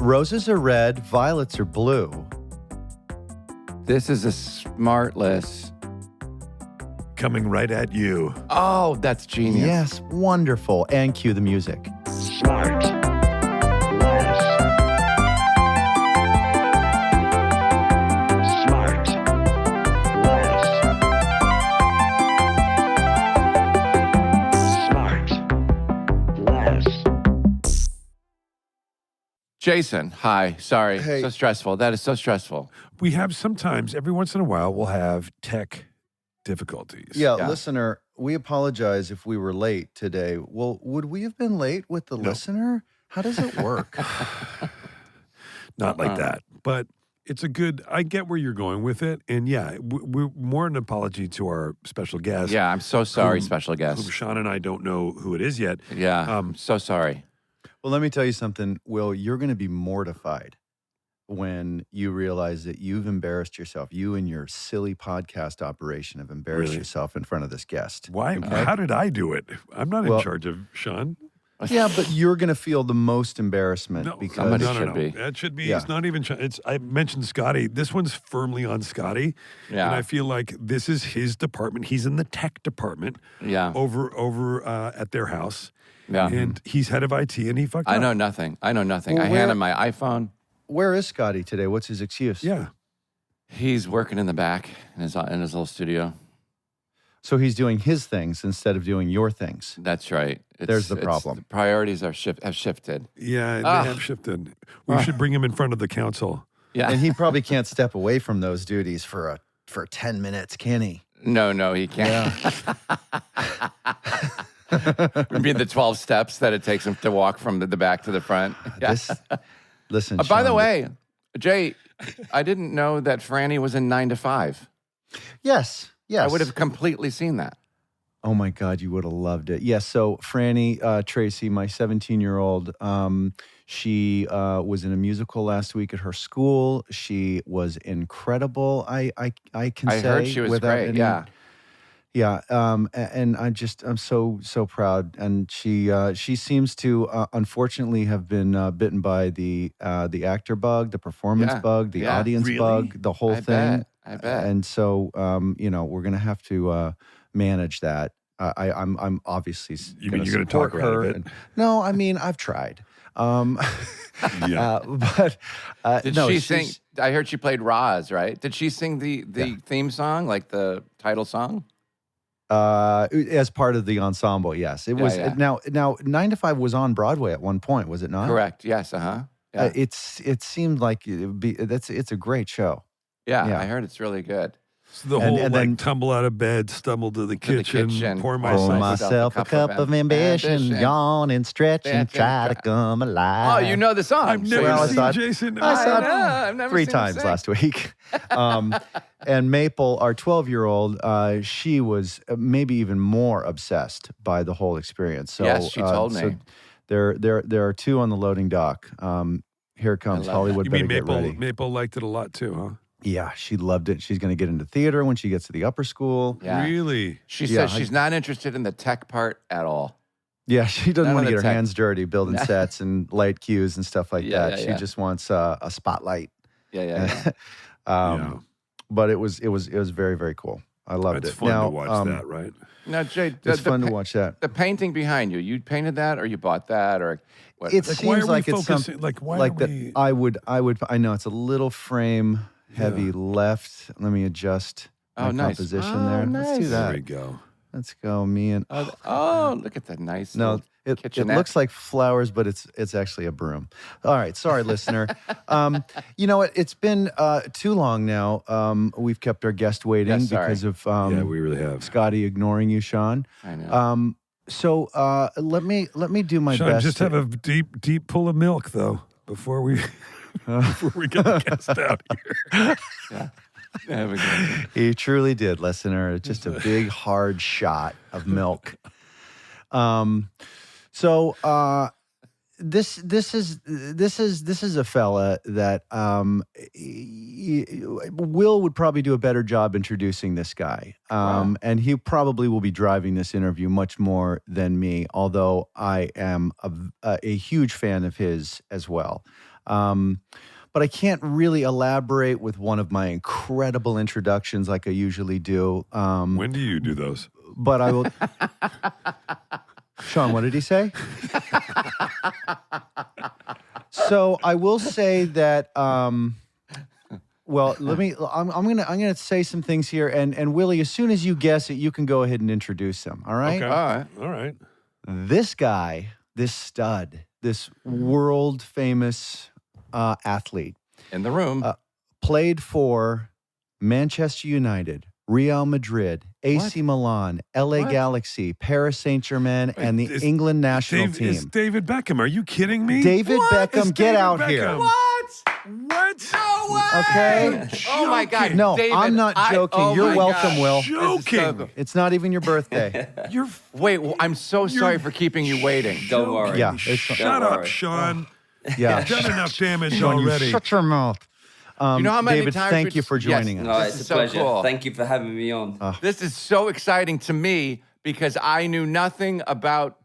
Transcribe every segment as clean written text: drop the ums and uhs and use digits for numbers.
Roses are red, violets are blue. This is a SmartLess. Coming right at you. Oh, that's genius. Yes, wonderful. And cue the music. SmartLess. Jason, hi. Sorry. Hey. So stressful. That is so stressful. We have sometimes, every once in a while, we'll have tech difficulties. Yeah, Yeah. listener, we apologize if we were late today. Well, would we have been late with the listener? How does it work? Not like that. But it's a good, I get where you're going with it. And yeah, we're more an apology to our special guest. Yeah, I'm so sorry, Whom- special Whom guest. Sean and I don't know who it is yet. Yeah, so sorry. Well, let me tell you something, Will. You're going to be mortified when you realize that you've embarrassed yourself. You and your silly podcast operation have embarrassed Really? yourself in front of this guest. Why? Okay? How did I do it? I'm not Well- in charge of Sean. Yeah, but you're going to feel the most embarrassment No, because Somebody no. should be. That should be. Yeah. It's not even. It's. I mentioned Scotty. This one's firmly on Scotty. Yeah. And I feel like this is his department. He's in the tech department. Yeah. Over at their house. Yeah. And he's head of IT, and he fucked up. I know nothing. I know nothing. Well, I where- hand him my iPhone. where is Scotty today? What's his excuse? Yeah. He's working in the back in his little studio. So he's doing his things instead of doing your things. That's right. There's the problem. The priorities have shifted. Yeah. They Ah. have shifted. We should bring him in front of the council. Yeah. And he probably can't step away from those duties for 10 minutes, can he? No, he can't. It'd be the 12 steps that it takes him to walk from the back to the front. Yeah. Listen, By the Sean, way, Jay, I didn't know that Franny was in 9 to 5. Yes. I would have completely seen that. Oh my God, you would have loved it. Yes. So Franny Tracy, my 17-year-old, she was in a musical last week at her school. She was incredible. I can say. I heard she was without great. any- Yeah. Yeah. And I'm so proud. And she seems to unfortunately have been bitten by the actor bug, the performance Yeah. bug, the Yeah. audience Really? bug, the whole I thing. bet. And so we're gonna have to manage that. I'm obviously You going mean to you're gonna support talk her out of her. it? And- no, I mean I've tried. Yeah. But Did no, she she's- sing? I heard she played Roz, right? Did she sing the theme song, like the title song? as part of the ensemble? Yes, it was. yeah. Now 9 to 5 was on Broadway at one point, was it not? Correct. Yes. Yeah. It seemed like it's a great show. yeah. I heard it's really good. So the And- whole and like then- tumble out of bed, stumble to the To the kitchen, kitchen, pour pour myself. Pour myself myself a cup of ambition, yawn and stretch and try to come Oh, alive. you know the song. I've never Well, I seen thought- Jason. I saw it I've never 3 seen him times sing. last week. And Maple, our 12-year-old, she was maybe even more obsessed by the whole experience. So, Yes, she told me. So there are 2 on the loading dock. Here it comes. love Hollywood You better mean get ready. Maple liked it a lot too, huh? Yeah, she loved it. She's going to get into theater when she gets to the upper school. Yeah. Really? She Yeah, says she's not interested in the tech part at all. Yeah, she doesn't None want of to the get her tech. hands dirty building sets and light cues and stuff like Yeah, that. yeah, She yeah. just wants a spotlight. Yeah. Yeah. But it was very, very cool. I loved It's it. fun Now, to watch that, right? Now, Jay, It's fun to watch that. The painting behind you, you painted that or you bought that or what? It Like, why seems are we like it's focusing? something Like, why like are that. we? I know it's a little frame heavy left. Let me adjust my Oh, nice. composition Oh, there. Let's do nice. There we that. go. Let's go. Me and Oh, look at that nice. no. little It kitchenette. looks like flowers, but it's actually a broom. All right, sorry, listener. You know what? It's been too long now. We've kept our guest waiting Yeah, sorry. because of Yeah, we really have. Scotty ignoring you, Sean. I know. So let me do my Sean, best. just have a deep pull of milk though before we get the guest out here. There we go. He truly did, listener. Just a big hard shot of milk. So this is a fella that Will would probably do a better job introducing this guy, and he probably will be driving this interview much more than me. Although I am a huge fan of his as well. But I can't really elaborate with one of my incredible introductions like I usually do. When do you do those? But I will. Sean, what did he say? So I will say that. Well, I'm gonna say some things here, and Willie, as soon as you guess it, you can go ahead and introduce him. All right. Okay. All right. This guy, this stud, this world famous athlete In the room. played for Manchester United, Real Madrid, AC Milan, LA Galaxy, Paris Saint-Germain, and the England national team. It's David Beckham. Are you kidding me? David Beckham, It's get David out Beckham. here. What? What? No way! Okay. Oh my God. No, David, I'm not joking. oh You're my welcome, God. Will. This is so Joking. cool. It's not even your birthday. You're Wait, I'm so sorry for keeping you waiting. Don't worry. Yeah, Shut Don't up, worry. Sean. Yeah. You've done enough damage Sean, you already. shut your mouth. You know how many David, times thank we you just- for joining Yes. us. No, This it's is a so pleasure. cool. Thank you for having me on. This is so exciting to me because I knew nothing about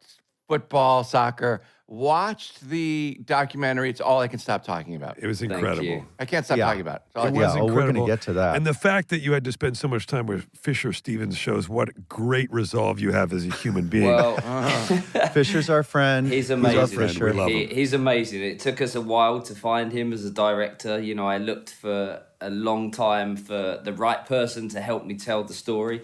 football, soccer. Watched the documentary. It's all I can stop talking about. It was Thank incredible. you. I can't stop Yeah. talking about it. It's all I It can was Yeah, oh, we're incredible. gonna get to that. And the fact that you had to spend so much time with Fisher Stevens shows what great resolve you have as a human being. Well, Fisher's our friend. he's our amazing. friend. We love him. He's amazing. It took us a while to find him as a director. You know, I looked for a long time for the right person to help me tell the story.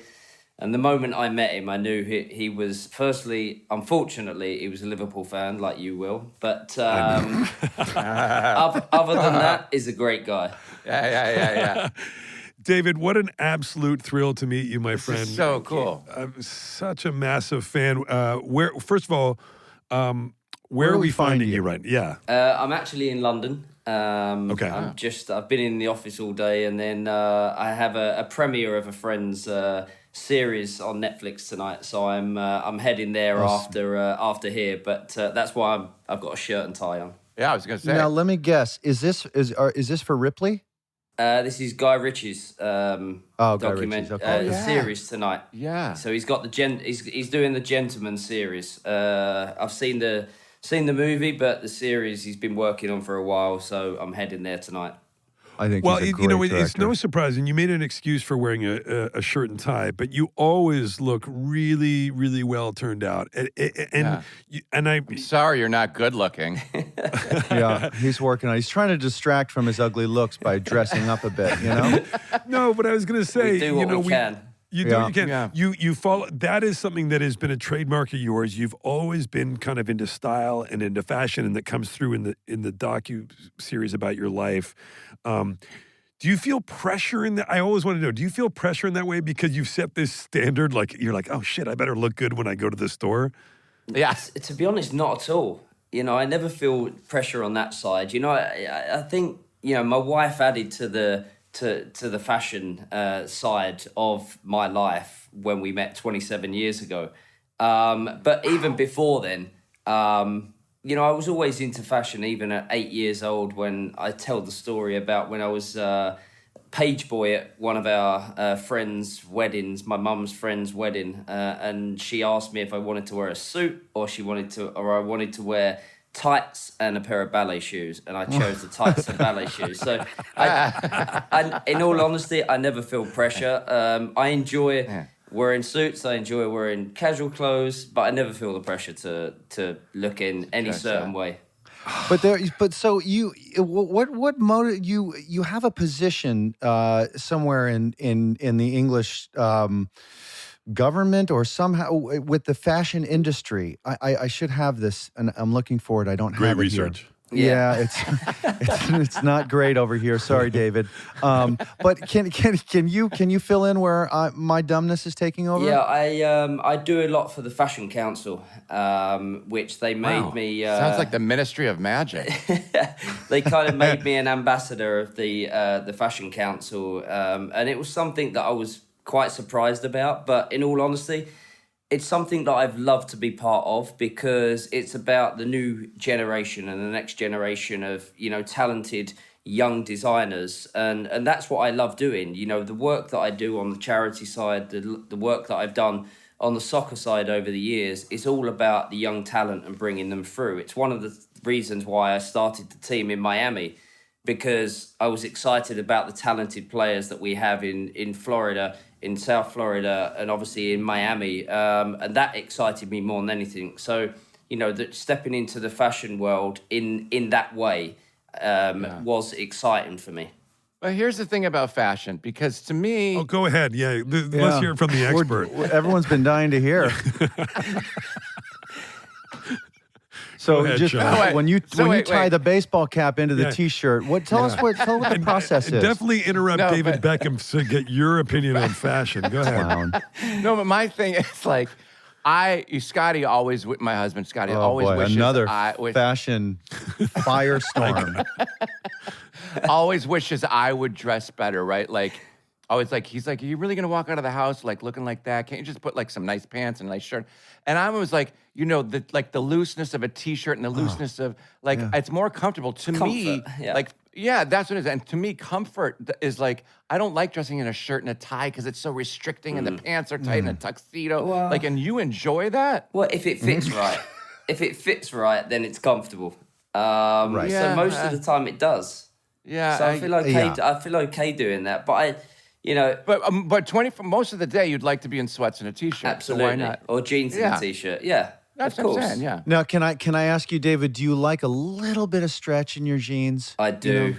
And the moment I met him, I knew he was, firstly, unfortunately, he was a Liverpool fan, like you will. But other than that, he's a great guy. Yeah. David, what an absolute thrill to meet you, my This friend. is so cool. I'm such a massive fan. First of all, where do are we we find finding you? you right? Yeah. I'm actually in London. Okay. I've been in the office all day, and then I have a premiere of a friend's series on Netflix tonight. So I'm heading there after here. But that's why I've got a shirt and tie on. Yeah, I was going to say. Now let me guess. Is this for Ripley? This is Guy Ritchie's Guy document Ritchie's, okay. yeah. series tonight. Yeah. So he's got he's doing the Gentleman series. I've seen the movie, but the series he's been working on for a while. So I'm heading there tonight. I think. Well, he's a you know, great it's no director. surprise, and you made an excuse for wearing a shirt and tie, but you always look really, really well turned out. And I'm sorry you're not good looking. Yeah, he's working on. He's trying to distract from his ugly looks by dressing up a bit. You know. no, but I was going to say, We do what we can. You do Yeah. what you can. Yeah. You follow. That is something that has been a trademark of yours. You've always been kind of into style and into fashion, and that comes through in the docu series about your life. Do you feel pressure in that? I always want to know. Do you feel pressure in that way because you've set this standard? Like you're like, oh shit, I better look good when I go to the store. Yeah. To be honest, not at all. You know, I never feel pressure on that side. You know, I think, you know, my wife added to the fashion side of my life when we met 27 years ago. But even before then, you know, I was always into fashion, even at 8 years old, when I tell the story about when I was page boy at one of our friends' weddings, my mum's friend's wedding, and she asked me if I wanted to wear a suit or I wanted to wear tights and a pair of ballet shoes, and I chose the tights and ballet shoes. So, I, in all honesty, I never feel pressure. I enjoy wearing suits. I enjoy wearing casual clothes, but I never feel the pressure to look in any certain way. But so what motive you have a position somewhere in the English government or somehow with the fashion industry. I should have this, and I'm looking for it. I don't Great have it research. here. Yeah, it's not great over here. Sorry, David. But can you fill in where my dumbness is taking over? Yeah, I do a lot for the Fashion Council, which they made me. Sounds like the Ministry of Magic. They kind of made me an ambassador of the Fashion Council, and it was something that I was quite surprised about. But in all honesty, it's something that I've loved to be part of because it's about the new generation and the next generation of, you know, talented young designers. And that's what I love doing. You know, the work that I do on the charity side, the work that I've done on the soccer side over the years is all about the young talent and bringing them through. It's one of reasons why I started the team in Miami, because I was excited about the talented players that we have in Florida, in South Florida, and obviously in Miami. And that excited me more than anything. So, that stepping into the fashion world in that way was exciting for me. But here's the thing about fashion, because to me... Oh, go ahead. Yeah, let's hear it from the expert. Everyone's been dying to hear. So ahead, just Sean. when you tie the baseball cap into the Yeah. T-shirt, tell us what the process is. Definitely interrupt David Beckham to get your opinion on fashion. Go ahead. Clown. No, but my thing is like, Scotty always, my husband Scotty always boy, wishes another I fashion firestorm. always wishes I would dress better, right? Like, always like, he's like, are you really gonna walk out of the house like looking like that? Can't you just put like some nice pants and a nice shirt? And I was like, the looseness of a T-shirt and the looseness of it's more comfortable to me. Yeah. That's what it is. And to me, comfort is like, I don't like dressing in a shirt and a tie because it's so restricting and the pants are tight and a tuxedo. Well, and you enjoy that? Well, if it fits right, then it's comfortable. Right. So most of the time it does. Yeah. So I feel okay. I feel okay doing that, but But for most of the day, you'd like to be in sweats and a T-shirt. absolutely, So why not? or jeans and a t-shirt. Yeah, That's of what course. I'm saying, yeah. Now, can I ask you, David? Do you like a little bit of stretch in your jeans? I do.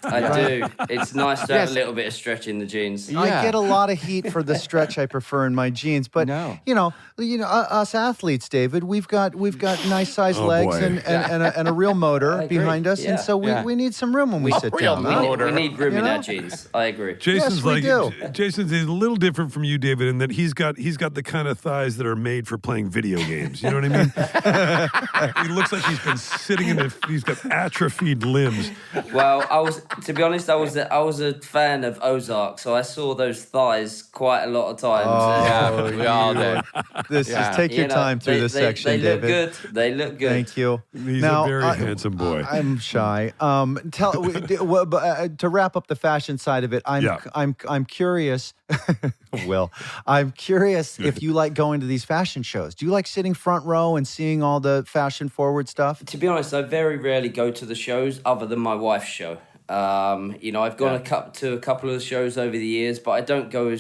I do. It's nice to have a little bit of stretch in the jeans. Yeah. I get a lot of heat for the stretch I prefer in my jeans, but No. us athletes, David, we've got nice sized Oh, legs boy. and a real motor I agree. behind us, and Yeah. so we need some room when we sit real down. motor. Huh? We need room in You know? our jeans. I agree. Jason's Yes, we do. Jason's a little different from you, David, in that he's got the kind of thighs that are made for playing video games. You know what I mean? He looks like he's been sitting he's got atrophied limbs. Well, to be honest, I was a fan of Ozark, so I saw those thighs quite a lot of times. Oh, we all did. This Yeah. is take your time through this section, they David. look good. They look good. Thank you. He's Now, a very handsome boy. I'm shy. To wrap up the fashion side of it, I'm curious. Will, I'm curious if you like going to these fashion shows. Do you like sitting front row and seeing all the fashion forward stuff? To be honest, I very rarely go to the shows other than my wife's show. I've gone to a couple of the shows over the years, but I don't go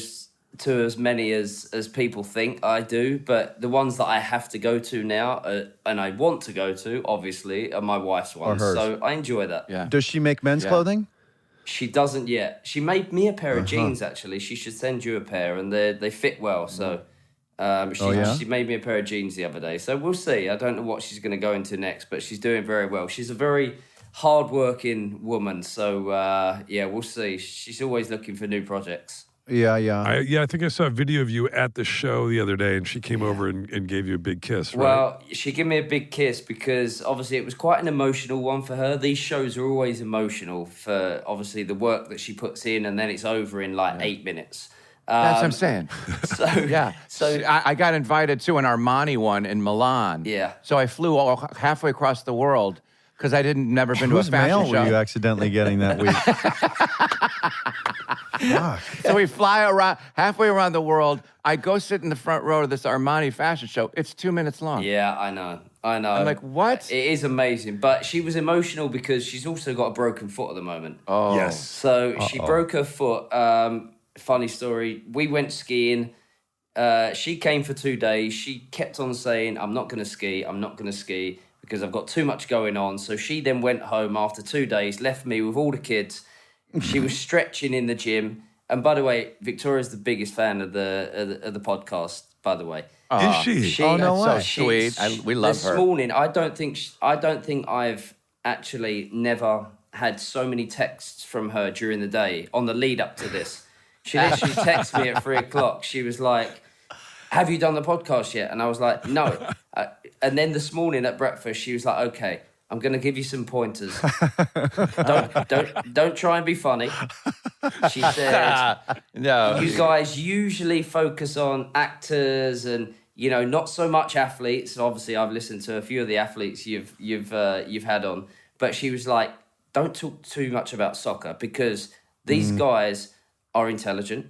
to as many as people think I do. But the ones that I have to go to now, and I want to go to, obviously, are my wife's ones. hers. So I enjoy that. Yeah. Does she make men's Yeah. clothing? She doesn't yet. She made me a pair of jeans, actually. She should send you a pair, and they fit well. So she made me a pair of jeans the other day. So we'll see. I don't know what she's going to go into next, but she's doing very well. She's a very hard-working woman. So, we'll see. She's always looking for new projects. Yeah. I think I saw a video of you at the show the other day, and she came over and gave you a big kiss, right? Well, she gave me a big kiss because obviously it was quite an emotional one for her. These shows are always emotional for obviously the work that she puts in, and then it's over in like 8 minutes. That's what I'm saying. So So I got invited to an Armani one in Milan. Yeah. So I flew halfway across the world because I never been to a Whose fashion mail show. were you accidentally getting that week? So we fly around halfway around the world. I go sit in the front row of this Armani fashion show. It's 2 minutes long. Yeah, I know. I'm like, what? It is amazing, but she was emotional because she's also got a broken foot at the moment. Oh, Yes. So she broke her foot. Funny story. We went skiing. She came for 2 days. She kept on saying, I'm not going to ski. I'm not going to ski because I've got too much going on. So she then went home after 2 days, left me with all the kids. She was stretching in the gym. And by the way, Victoria's the biggest fan of the podcast, by the way. Is she? Oh, no that's way. so sweet. We love this her. morning, I don't think I've actually never had so many texts from her during the day on the lead up to this. She literally texted me at 3:00. She was like, "Have you done the podcast yet?" And I was like, "No." And then this morning at breakfast, she was like, "Okay, I'm going to give you some pointers. Don't try and be funny." She said, No. "You guys usually focus on actors and not so much athletes." Obviously, I've listened to a few of the athletes you've had on, but she was like, "Don't talk too much about soccer because these guys are intelligent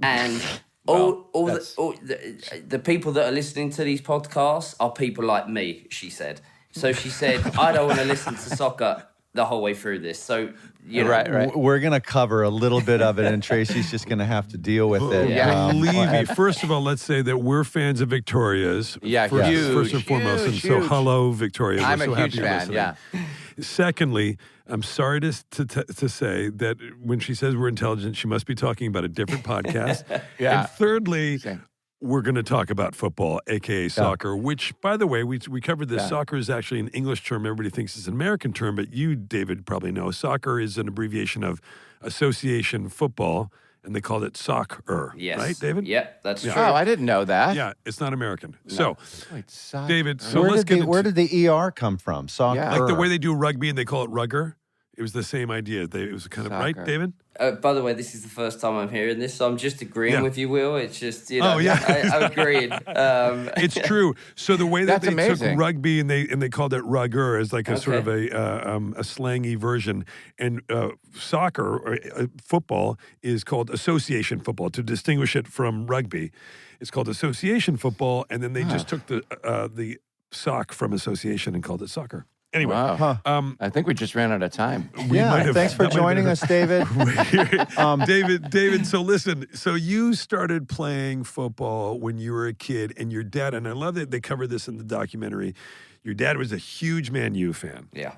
and." All the people that are listening to these podcasts are people like me, she said. So she said, I don't want to listen to soccer the whole way through this. So, you know. Right. We're going to cover a little bit of it, and Tracy's just going to have to deal with it. Yeah. Believe me. First of all, let's say that we're fans of Victoria's. Yeah, first and foremost. And so, huge. hello, Victoria. I'm we're so a huge happy you're fan. listening. Yeah. Secondly, I'm sorry to say that when she says we're intelligent, she must be talking about a different podcast. Yeah. And thirdly, Same. we're going to talk about football, aka soccer, which, by the way, we covered this. Yeah. Soccer is actually an English term. Everybody thinks it's an American term, but you, David, probably know. Soccer is an abbreviation of association football, and they called it soccer. Yes. Right, David? Yep, that's true. Oh, I didn't know that. Yeah, it's not American. So, Wait, soccer. David, so where let's get where into did the ER come from? Soccer. Yeah. like the way they do rugby and they call it rugger. It was the same idea. It was kind of right, Soccer. David? By the way, this is the first time I'm hearing this, so I'm just agreeing Yeah. with you, Will. It's just, you know, Oh, yeah. I agreed. It's true. So the way that That's they amazing. took rugby and they called it rugger as like a sort of Okay. a slangy version, and soccer or football is called association football to distinguish it from rugby. It's called association football, and then they just took the sock from association and called it soccer. Anyway, Wow. I think we just ran out of time. Yeah, might have- thanks for that might have joining been- us, David. David, so listen, so you started playing football when you were a kid, and your dad, and I love that they covered this in the documentary, your dad was a huge Man U fan Yeah.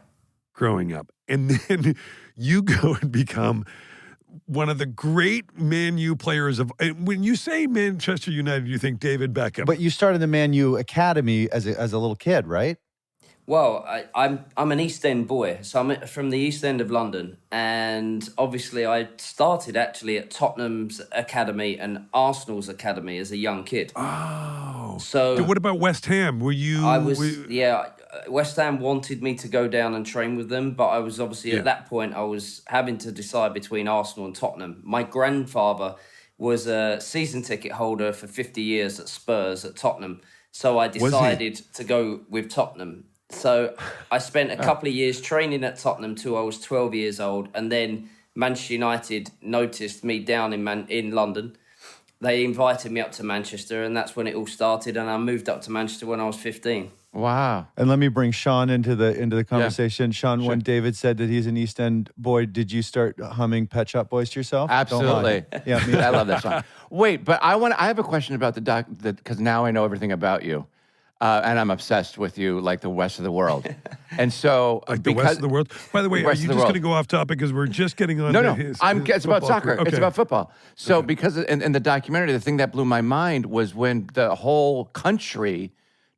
growing up. And then you go and become one of the great Man U players of, and when you say Manchester United, you think David Beckham. But you started the Man U Academy as a little kid, right? Well, I'm an East End boy, so I'm from the East End of London, and obviously I started actually at Tottenham's academy and Arsenal's academy as a young kid. Oh. So What about West Ham? Were you? I was, West Ham wanted me to go down and train with them, but I was obviously at that point I was having to decide between Arsenal and Tottenham. My grandfather was a season ticket holder for 50 years at Spurs at Tottenham, so I decided to go with Tottenham. So I spent a couple of years training at Tottenham till I was 12 years old, and then Manchester United noticed me down in London. They invited me up to Manchester, and that's when it all started. And I moved up to Manchester when I was 15. Wow. And let me bring Sean into the conversation. Sean, when David said that he's an East End boy, did you start humming Pet Shop Boys to yourself? Don't lie. Absolutely. Yeah, me I love that song. Wait, but I have a question about the doc, because now I know everything about you. And I'm obsessed with you like the rest of the world. And so, Like the rest of the world. By the way, are rest you of the just going world. to go off topic because we're just getting on? No, to no. his It's about football soccer. career? It's Okay. about football. So because in the documentary, the thing that blew my mind was when the whole country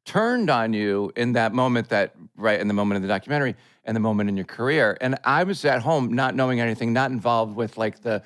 turned on you in that moment, in the moment of the documentary and the moment in your career. And I was at home not knowing anything, not involved with like the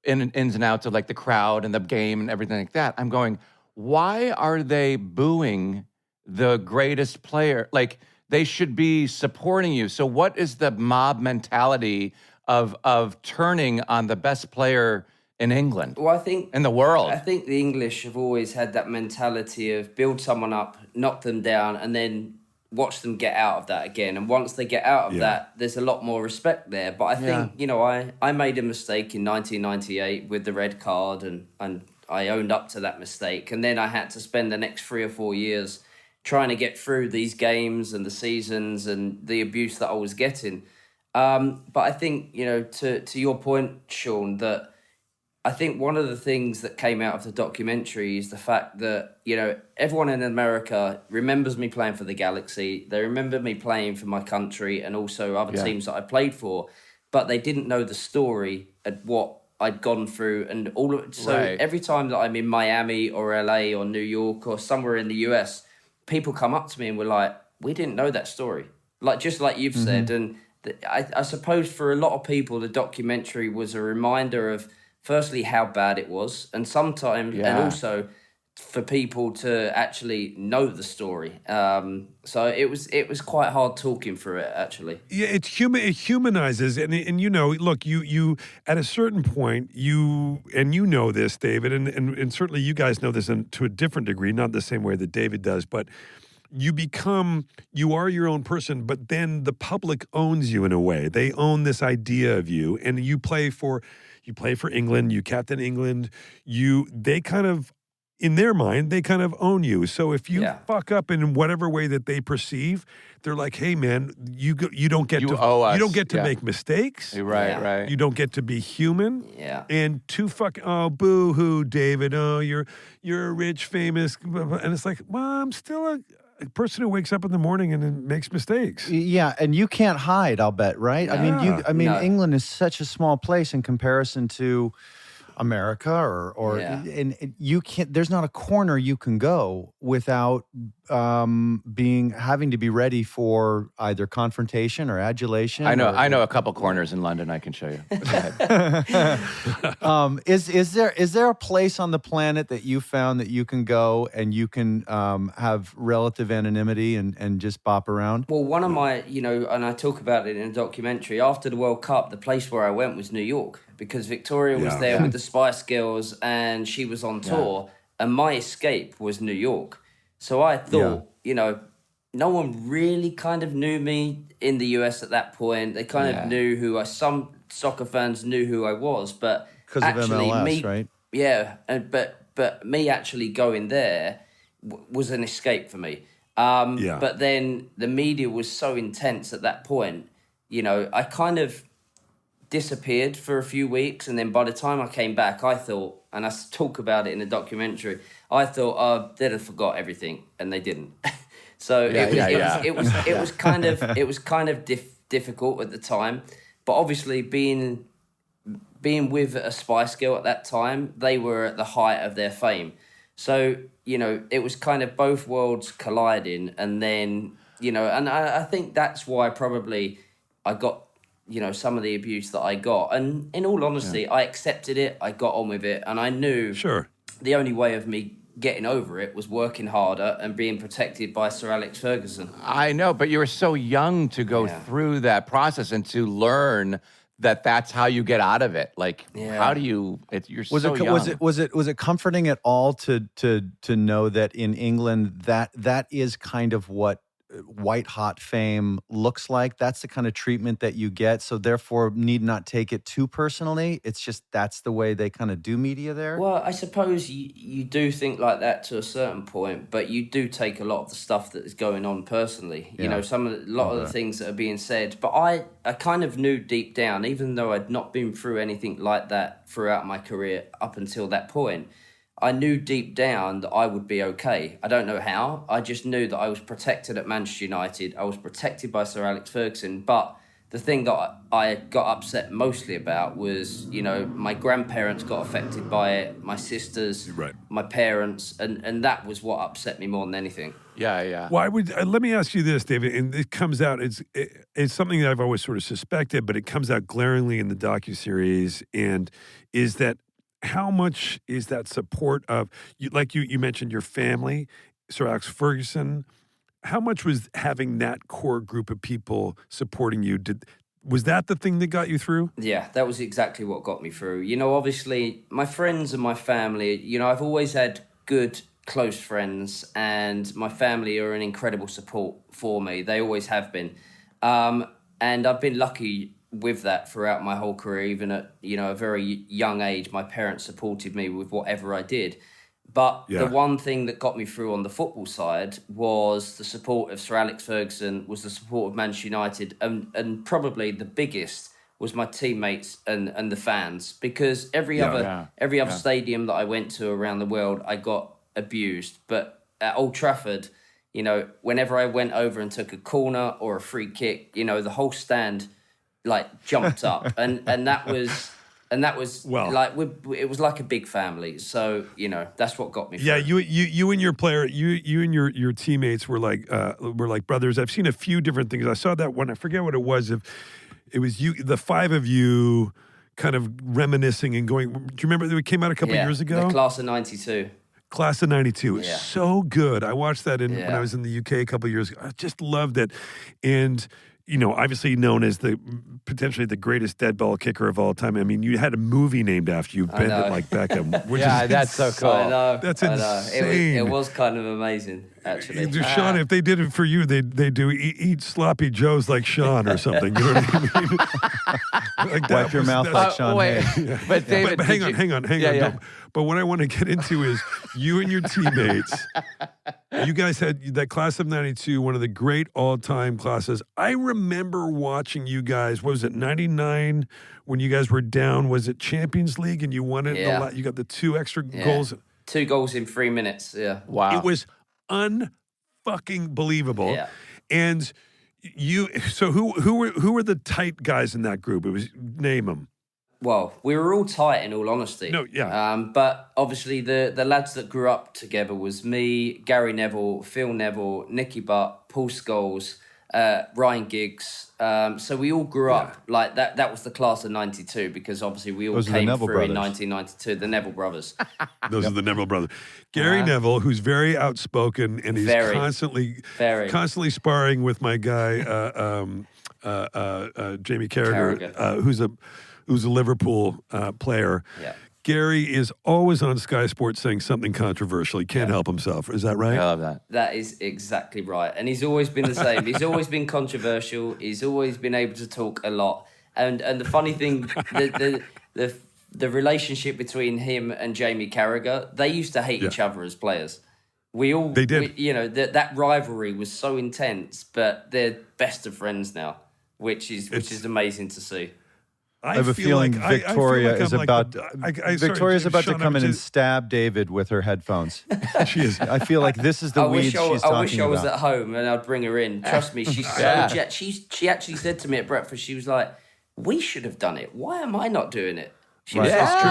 ins and outs of like the crowd and the game and everything like that. I'm going, why are they booing the greatest player? Like they should be supporting you. So what is the mob mentality of turning on the best player in England, Well, I think in the world? I think the English have always had that mentality of build someone up, knock them down, and then watch them get out of that again. And once they get out of that, there's a lot more respect there. But I think, I made a mistake in 1998 with the red card, and I owned up to that mistake. And then I had to spend the next 3 or 4 years trying to get through these games and the seasons and the abuse that I was getting. But I think, to your point, Sean, that I think one of the things that came out of the documentary is the fact that, everyone in America remembers me playing for the Galaxy. They remember me playing for my country and also other teams that I played for, but they didn't know the story of what I'd gone through and all of it. So every time that I'm in Miami or LA or New York or somewhere in the US, people come up to me and were like, we didn't know that story. Like, just like you've said. And I suppose for a lot of people, the documentary was a reminder of, firstly, how bad it was, and sometimes, and also for people to actually know the story. So it was quite hard talking through it, actually. Yeah, it's it humanizes, and look, you at a certain point, and you know this, David, and certainly you guys know this to a different degree, not the same way that David does, but you are your own person, but then the public owns you in a way. They own this idea of you, and you play for England, you captain England, they kind of in their mind, they kind of own you. So if you Yeah. fuck up in whatever way that they perceive, they're like, "Hey, man, you don't get You to owe us." you don't get to Yeah. make mistakes. You're right, Yeah. right. You don't get to be human." Yeah. And oh, boo hoo, David. Oh, you're a rich, famous, blah, blah. And it's like, well, I'm still a person who wakes up in the morning and then makes mistakes. Yeah, and you can't hide, I'll bet, right? Yeah. No. England is such a small place in comparison to America or Yeah. and you can't, there's not a corner you can go without having to be ready for either confrontation or adulation. I or- know a couple corners in London I can show you. Go ahead. Is there a place on the planet that you found that you can go and you can have relative anonymity and just bop around? Well, one of my, and I talk about it in a documentary, after the World Cup, the place where I went was New York, because Victoria was Yeah. there with the Spice Girls and she was on tour, and my escape was New York. So I thought, no one really kind of knew me in the US at that point. They kind of knew some soccer fans knew who I was, but Because of actually MLS, right? Yeah, but me actually going there was an escape for me. But then the media was so intense at that point, I kind of disappeared for a few weeks, and then by the time I came back, I thought, and I talk about it in the documentary, I thought they'd have forgot everything, and they didn't. So it was kind of difficult at the time, but obviously being with a Spice Girl at that time, they were at the height of their fame. So, it was kind of both worlds colliding, and then, and I think that's why probably I got, some of the abuse that I got. And in all honesty, I accepted it, I got on with it, and I knew the only way of me getting over it was working harder and being protected by Sir Alex Ferguson. I know, but you were so young to go through that process and to learn that that's how you get out of it. Like, how do you? You're so young. Was it comforting at all to know that in England that is kind of what white hot fame looks like? That's the kind of treatment that you get. So therefore, need not take it too personally. It's just that's the way they kind of do media there. Well, I suppose you do think like that to a certain point, but you do take a lot of the stuff that is going on personally. Yeah. A lot of the things that are being said. But I kind of knew deep down, even though I'd not been through anything like that throughout my career up until that point, I knew deep down that I would be okay. I don't know how. I just knew that I was protected at Manchester United. I was protected by Sir Alex Ferguson. But the thing that I got upset mostly about was, my grandparents got affected by it, my sisters, my parents, and that was what upset me more than anything. Yeah. Why would let me ask you this, David? And it comes out. It's something that I've always sort of suspected, but it comes out glaringly in the docuseries. And is that how much is that support of you? Like you mentioned your family, Sir Alex Ferguson. How much was having that core group of people supporting you? Was that the thing that got you through? Yeah, that was exactly what got me through. Obviously, my friends and my family, I've always had good, close friends, and my family are an incredible support for me. They always have been. And I've been lucky with that throughout my whole career. Even at, a very young age, my parents supported me with whatever I did. But the one thing that got me through on the football side was the support of Sir Alex Ferguson, was the support of Manchester United, and probably the biggest was my teammates and the fans, because every other stadium that I went to around the world, I got abused. But at Old Trafford, whenever I went over and took a corner or a free kick, the whole stand jumped up, and that was. And that was it was like a big family. So, that's what got me through. Yeah, you and your player, you and your teammates were like brothers. I've seen a few different things. I saw that one, I forget what it was. It was you, the five of you kind of reminiscing and going. Do you remember that it came out a couple years ago? The class of 92. Class of 92. It's Yeah. so good. I watched that when I was in the UK a couple of years ago. I just loved it. And obviously known as potentially the greatest dead ball kicker of all time. I mean, you had a movie named after you, Bend It Like Beckham. Which Yeah, is that's so cool. I know. That's I know. insane. It was kind of amazing, actually. Sean, if they did it for you, they do eat sloppy joes like Sean or something. You know what I mean? Like Wipe your mouth like Sean wait. Hay. But David, But hang on. Yeah. Don't- But what I want to get into is you and your teammates. You guys had that class of 92, one of the great all-time classes. I remember watching you guys, what was it, 99, when you guys were down, was it Champions League and you won it? Yeah. You got the 2 extra goals. 2 goals in 3 minutes, yeah. Wow. It was unfucking believable. Yeah. And so who were the tight guys in that group? It was, name them. Well, we were all tight, in all honesty. No, yeah. But obviously, the lads that grew up together was me, Gary Neville, Phil Neville, Nicky Butt, Paul Scholes, Ryan Giggs. So we all grew up like that. That was the class of 92 because obviously we all Those are the came Neville through in brothers. 1992. The Neville brothers. Those are the Neville brothers. Gary Neville, who's very outspoken and he's Very. constantly sparring with my guy Jamie Carragher, who's a Liverpool player. Yeah. Gary is always on Sky Sports saying something controversial. He can't help himself. Is that right? I love that. That is exactly right. And he's always been the same. He's always been controversial. He's always been able to talk a lot. And the funny thing, the relationship between him and Jamie Carragher, they used to hate each other as players. They did. That rivalry was so intense, but they're best of friends now, which is amazing to see. I have a feeling Victoria is about to come in and stab David with her headphones. She is. I feel like this is the weeds she's talking about. I wish I was at home and I'd bring her in. Trust me, she's so jet. She actually said to me at breakfast, she was like, "We should have done it. Why am I not doing it?" She was That's true.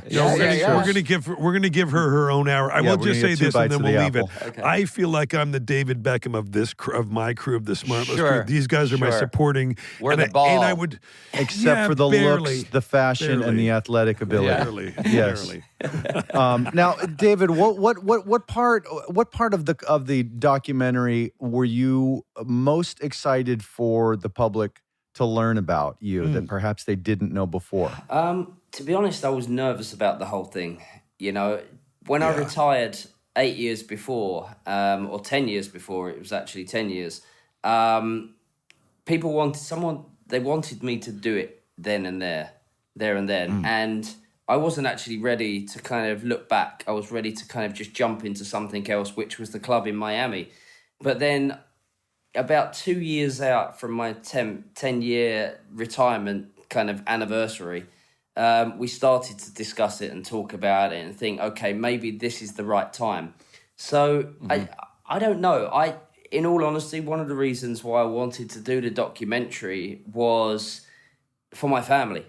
Exactly. No, we're gonna give her her own hour. I will just say this, and then we'll leave it. Okay. I feel like I'm the David Beckham of my crew, of the SmartLess Sure. crew. These guys are my supporting. We're the ball. And I would, Except for the barely, looks, the fashion, and the athletic ability. barely, Yes. barely. Now, David, what part of the documentary were you most excited for the public to learn about you that perhaps they didn't know before? To be honest, I was nervous about the whole thing. When I retired 8 years before, or 10 years before, it was actually 10 years, people wanted me to do it then and there and then. And I wasn't actually ready to kind of look back. I was ready to kind of just jump into something else, which was the club in Miami. But then about 2 years out from my 10-year retirement kind of anniversary, we started to discuss it and talk about it and think, okay, maybe this is the right time. So I don't know. In all honesty, one of the reasons why I wanted to do the documentary was for my family.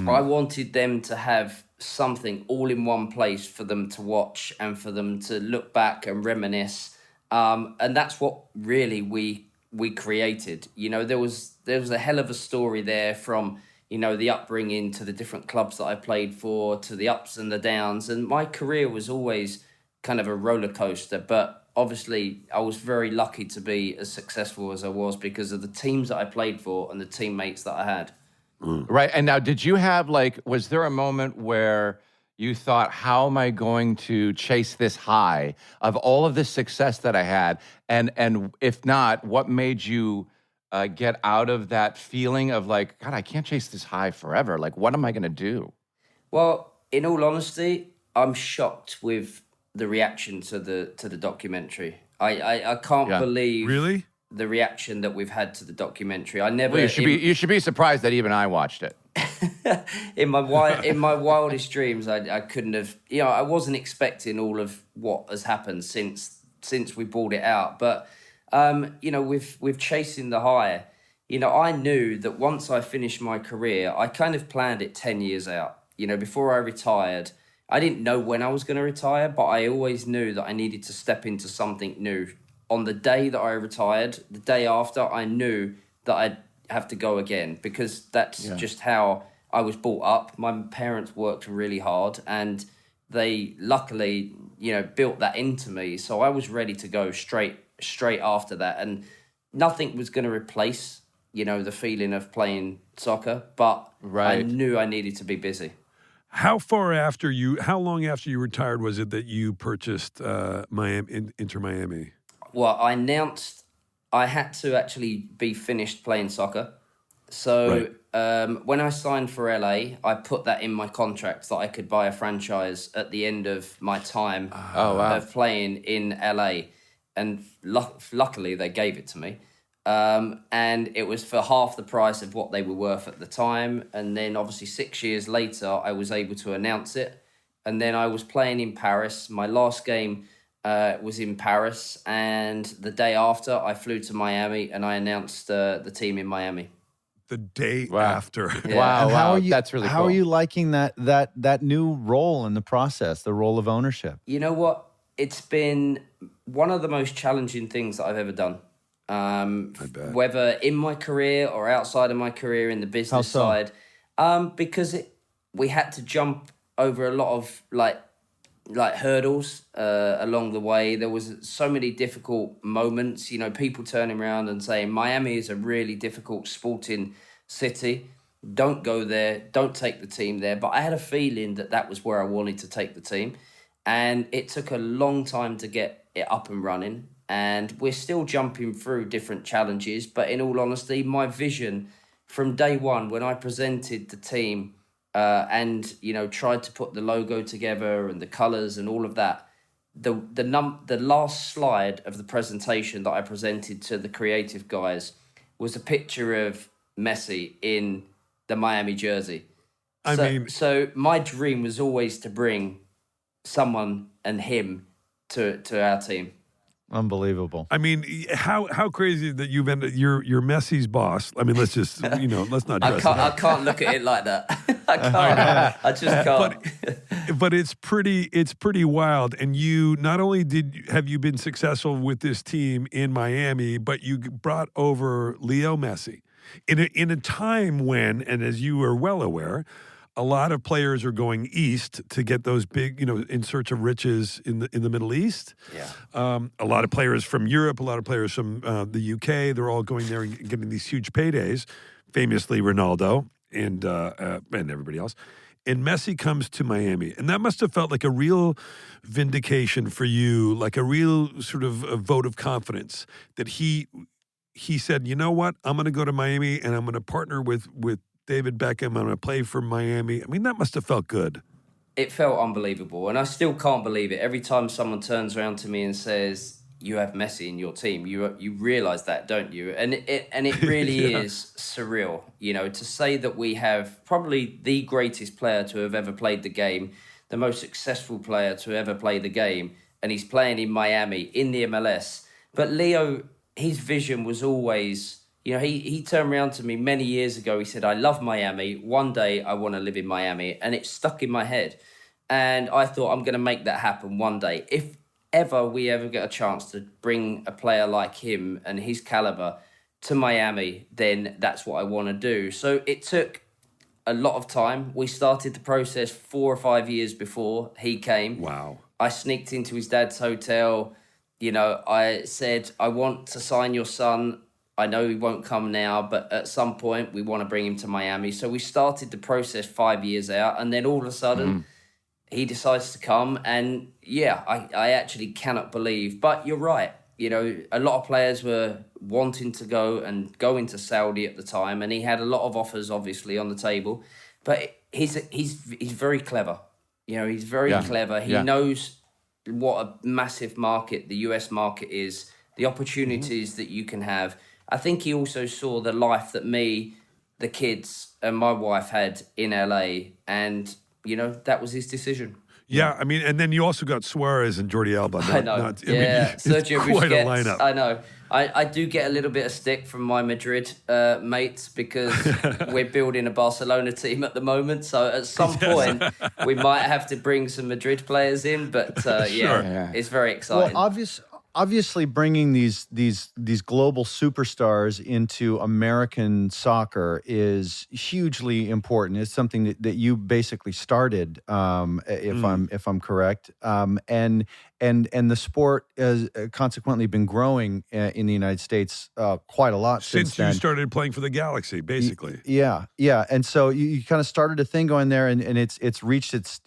I wanted them to have something all in one place for them to watch and for them to look back and reminisce. And that's what really we created. There was a hell of a story there from the upbringing to the different clubs that I played for, to the ups and the downs. And my career was always kind of a roller coaster. But obviously, I was very lucky to be as successful as I was because of the teams that I played for and the teammates that I had. Right. And now, did you have was there a moment where you thought, how am I going to chase this high of all of this success that I had? And if not, what made you get out of that feeling of God, I can't chase this high forever. What am I going to do? Well, in all honesty, I'm shocked with the reaction to the documentary. I can't believe Really? the reaction that we've had to the documentary. I never. Well, you should be surprised that even I watched it. In my wildest dreams, I couldn't have. I wasn't expecting all of what has happened since we brought it out. But with chasing the high, I knew that once I finished my career, I kind of planned it 10 years out. Before I retired, I didn't know when I was going to retire, but I always knew that I needed to step into something new. On the day that I retired, the day after, I knew that I'd have to go again because that's just how I was brought up. My parents worked really hard and they luckily, built that into me. So I was ready to go straight after that. And nothing was going to replace the feeling of playing soccer, but I Right. knew I needed to be busy. How long after you retired was it that you purchased Inter Miami? Well, I announced I had to actually be finished playing soccer. So when I signed for LA, I put that in my contract that I could buy a franchise at the end of my time of playing in LA. And luckily, they gave it to me. And it was for half the price of what they were worth at the time. And then obviously 6 years later, I was able to announce it. And then I was playing in Paris. My last game was in Paris. And the day after, I flew to Miami and I announced the team in Miami. The day after. Yeah. Wow, And how are you? that's really How cool. are you liking that new role in the process, the role of ownership? You know what? It's been one of the most challenging things that I've ever done. bet. Whether in my career or outside of my career in the business so? side, because we had to jump over a lot of like hurdles along the way. There was so many difficult moments. People turning around and saying Miami is a really difficult sporting city. Don't go there. Don't take the team there. But I had a feeling that was where I wanted to take the team. And it took a long time to get it up and running. And we're still jumping through different challenges. But in all honesty, my vision from day one, when I presented the team and tried to put the logo together and the colours and all of that, the last slide of the presentation that I presented to the creative guys was a picture of Messi in the Miami jersey. So my dream was always to bring someone and him to our team. Unbelievable. I mean, how crazy that you've been. You're Messi's boss. I mean, let's just let's not. I can't look at it like that. I can't. I just can't. But it's pretty wild. And you not only have you been successful with this team in Miami, but you brought over Leo Messi in a time when, and as you are well aware, a lot of players are going east to get those big, in search of riches in the Middle East. Yeah. A lot of players from Europe, a lot of players from the UK. They're all going there and getting these huge paydays. Famously, Ronaldo and everybody else. And Messi comes to Miami, and that must have felt like a real vindication for you, like a real sort of a vote of confidence that he said, you know what, I'm going to go to Miami and I'm going to partner with David Beckham. I'm going to play for Miami. I mean, that must have felt good. It felt unbelievable, and I still can't believe it. Every time someone turns around to me and says, you have Messi in your team, you realise that, don't you? And it really is surreal, to say that we have probably the greatest player to have ever played the game, the most successful player to ever play the game, and he's playing in Miami, in the MLS. But Leo, his vision was always... he turned around to me many years ago. He said, I love Miami. One day I want to live in Miami. And it stuck in my head. And I thought, I'm going to make that happen one day. If we ever get a chance to bring a player like him and his caliber to Miami, then that's what I want to do. So it took a lot of time. We started the process 4 or 5 years before he came. Wow. I sneaked into his dad's hotel. I said, I want to sign your son. I know he won't come now, but at some point we want to bring him to Miami. So we started the process 5 years out, and then all of a sudden he decides to come. And yeah, I actually cannot believe. But you're right. A lot of players were wanting to go and go into Saudi at the time, and he had a lot of offers obviously on the table. But he's very clever. He's very clever. He knows what a massive market the US market is, the opportunities that you can have. I think he also saw the life that me, the kids, and my wife had in LA, and that was his decision. Yeah, I mean, and then you also got Suarez and Jordi Alba. I know. Sergio Sergio quite Busquets. a lineup. I know. I do get a little bit of stick from my Madrid mates because we're building a Barcelona team at the moment. So at some point, we might have to bring some Madrid players in. But it's very exciting. Well, obviously bringing these global superstars into American soccer is hugely important. It's something that you basically started, if I'm correct, and the sport has consequently been growing in the United States quite a lot since Since you then. started playing for the Galaxy, basically. Yeah, yeah. And so you kind of started a thing going there, and it's reached its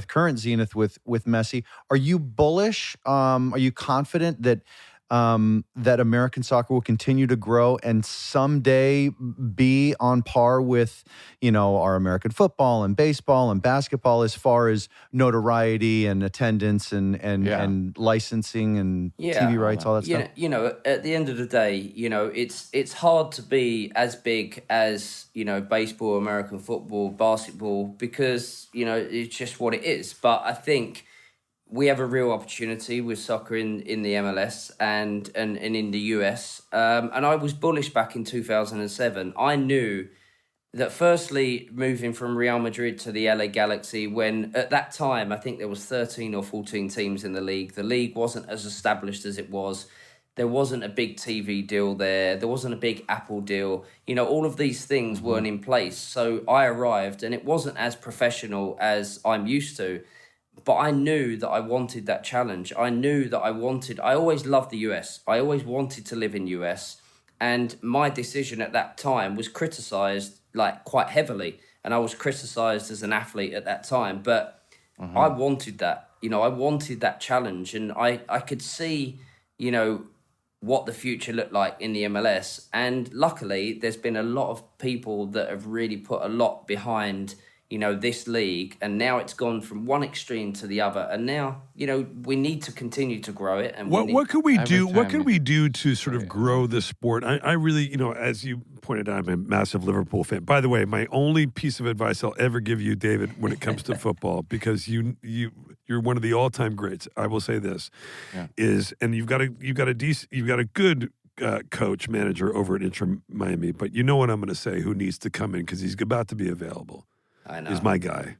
current zenith with Messi. Are you bullish? Are you confident that that American soccer will continue to grow and someday be on par with our American football and baseball and basketball as far as notoriety and attendance and licensing and Yeah. TV rights, all that stuff? At the end of the day, it's hard to be as big as, baseball, American football, basketball, because, it's just what it is. But I think we have a real opportunity with soccer in the MLS and in the US. And I was bullish back in 2007. I knew that firstly, moving from Real Madrid to the LA Galaxy, when at that time, I think there was 13 or 14 teams in the league wasn't as established as it was. There wasn't a big TV deal there. There wasn't a big Apple deal. All of these things weren't in place. So I arrived and it wasn't as professional as I'm used to. But I knew that I wanted that challenge. I always loved the US. I always wanted to live in US. And my decision at that time was criticised quite heavily. And I was criticised as an athlete at that time. But I wanted that. I wanted that challenge. And I could see, what the future looked like in the MLS. And luckily, there's been a lot of people that have really put a lot behind this league, and now it's gone from one extreme to the other, and now we need to continue to grow it. And what can we do? What can we do to sort of grow the sport? I really, as you pointed out, I'm a massive Liverpool fan. By the way, my only piece of advice I'll ever give you, David, when it comes to football, because you're one of the all-time greats. I will say this and you've got a good coach manager over at Inter Miami, but you know what I'm going to say? Who needs to come in because he's about to be available? I know. Is my guy.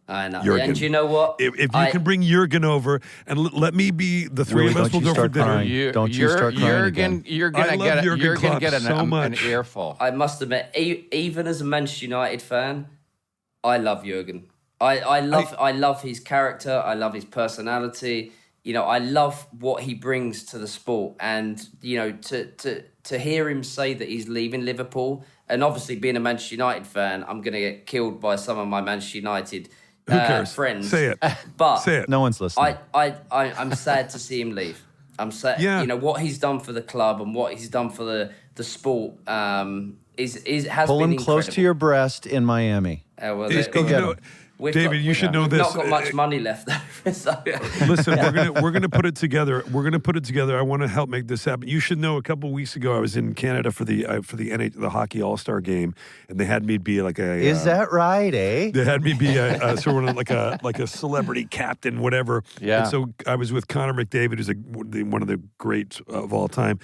I know. Jurgen. And you know what? If you can bring Jurgen over and let me be the three Willie, of us will don't you go for start dinner. crying. Don't you start crying again. You're I gonna love get Jurgen you're gonna Klopp get so an much. earful. I must admit, even as a Manchester United fan, I love Jurgen. I love his character. I love his personality. I love what he brings to the sport. And to hear him say that he's leaving Liverpool, and obviously being a Manchester United fan, I'm going to get killed by some of my Manchester United Who cares? friends. Say it. But Say it. No one's listening. I'm sad to see him leave. I'm sad. Yeah. What he's done for the club and what he's done for the sport has Pull been him close to incredible. your breast in Miami. Well, Go get him. David, you should know we've this. not got much money left. So, Listen, we're gonna put it together. I want to help make this happen. You should know. A couple weeks ago, I was in Canada for the the Hockey All-Star game, and they had me be like a. Is that right, eh? They had me be a sort of like a celebrity captain, whatever. Yeah. And so I was with Connor McDavid, who's one of the greats of all time.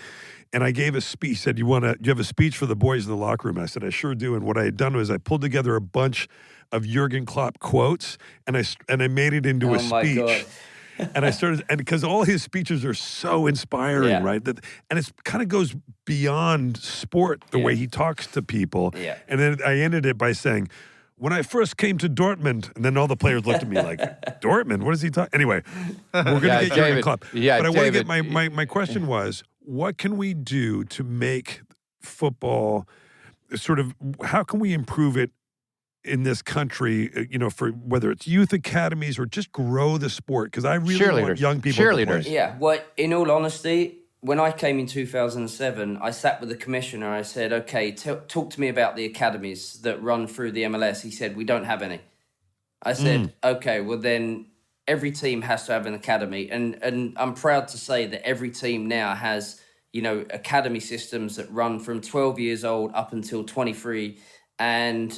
And I gave a speech. He said, "Do you have a speech for the boys in the locker room?" I said, "I sure do." And what I had done was I pulled together a bunch of Jurgen Klopp quotes, and I made it into a oh my speech. God. And I started, and because all his speeches are so inspiring, Yeah. right? And it kind of goes beyond sport, the way he talks to people. Yeah. And then I ended it by saying, when I first came to Dortmund, and then all the players looked at me like, Dortmund? What is he talking? Anyway, we're going to get Jurgen David. Klopp. Yeah, but I want to David. get my question was, what can we do to make football sort of, how can we improve it in this country, for whether it's youth academies or just grow the sport? Because I really want young people to play. Yeah, well, in all honesty, when I came in 2007, I sat with the commissioner. I said, okay, talk to me about the academies that run through the MLS. He said, we don't have any. I said, okay, well then every team has to have an academy. And I'm proud to say that every team now has, academy systems that run from 12 years old up until 23. And,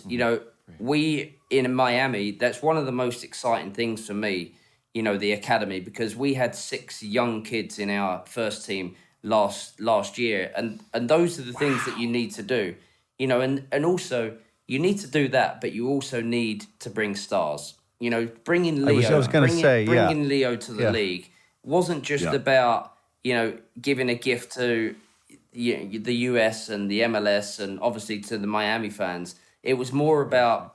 we in Miami, that's one of the most exciting things for me, the academy, because we had 6 young kids in our first team last year. And those are the things that you need to do, and also you need to do that, but you also need to bring stars, bring in Leo. I was going to say, bring in Leo to the league. wasn't just about, giving a gift to the US and the MLS and obviously to the Miami fans. It was more about,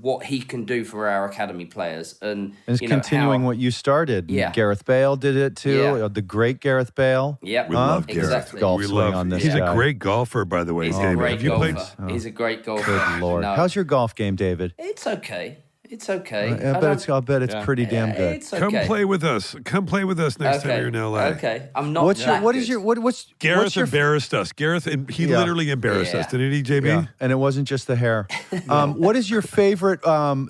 what he can do for our academy players. And it's continuing what you started. Yeah. Gareth Bale did it too. Yeah. The great Gareth Bale. Yeah, We love Gareth. exactly. Golf We swing love. on this He's guy. a great golfer, by the way. He's David. a great Have you played? golfer. He's a great golfer. Good Lord. No, How's your golf game, David? It's okay. It's okay. I bet it's pretty damn good. It's okay. Come play with us. Come play with us next time you're in LA. Okay, I'm not. What's that your good. what's Gareth what's your embarrassed us. Gareth, and he Yeah. literally embarrassed Yeah. us, didn't he, JB? Yeah, and it wasn't just the hair. What is your favorite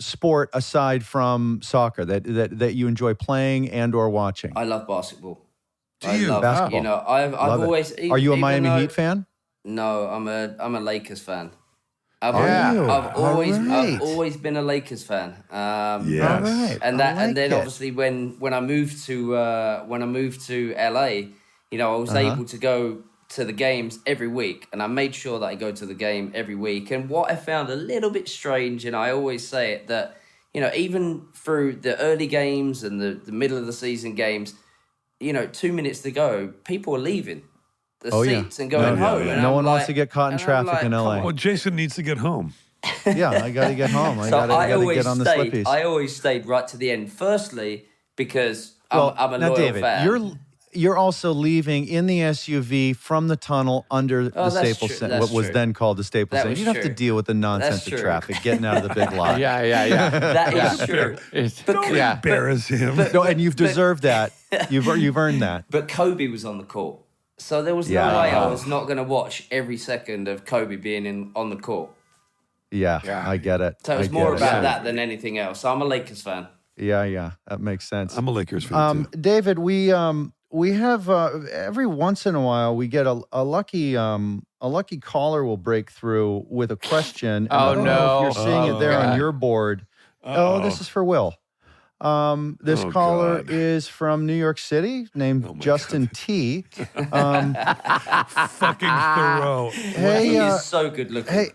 sport aside from soccer that you enjoy playing and or watching? I love basketball. Do you? Love, Basketball. I've Love it. always. Are you a even Miami though- Heat fan? No, I'm a Lakers fan. I've All right. always been a Lakers fan. Yes. All right. And that, I like and then it. obviously when I moved to LA, I was able to go to the games every week, and I made sure that I go to the game every week. And what I found a little bit strange, and I always say it, that even through the early games and the middle of the season games, 2 minutes to go, people are leaving the seats and going home. And No I'm one wants like- to get caught in and I'm traffic like, in come LA. Well, Jason needs to get home. Yeah, I got to get home. I So got to always get on the stayed. slippies. I always stayed right to the end. Firstly, because Well, I'm a now, loyal David, fan. you're also leaving in the SUV from the tunnel under the that's Staples true. Center, That's what was true. then called the Staples That Center. was You don't have to true. deal with the nonsense That's of true. traffic, getting out of the big lot. Yeah. That is true. Don't embarrass him. No, and you've deserved that. You've earned that. But Kobe was on the court. So there was Yeah. no way I was not going to watch every second of Kobe being on the court. Yeah, Yeah. I get it. So it was I more get it. about that than anything else. So I'm a Lakers fan. Yeah, that makes sense. I'm a Lakers fan too. David, we have every once in a while we get a lucky caller will break through with a question. And Oh, I don't know no. if you're seeing it there on God. your board. Oh, this is for Will. This Oh, caller God. is from New York City, named my Justin T. Fucking Thoreau. Hey, He is so good looking.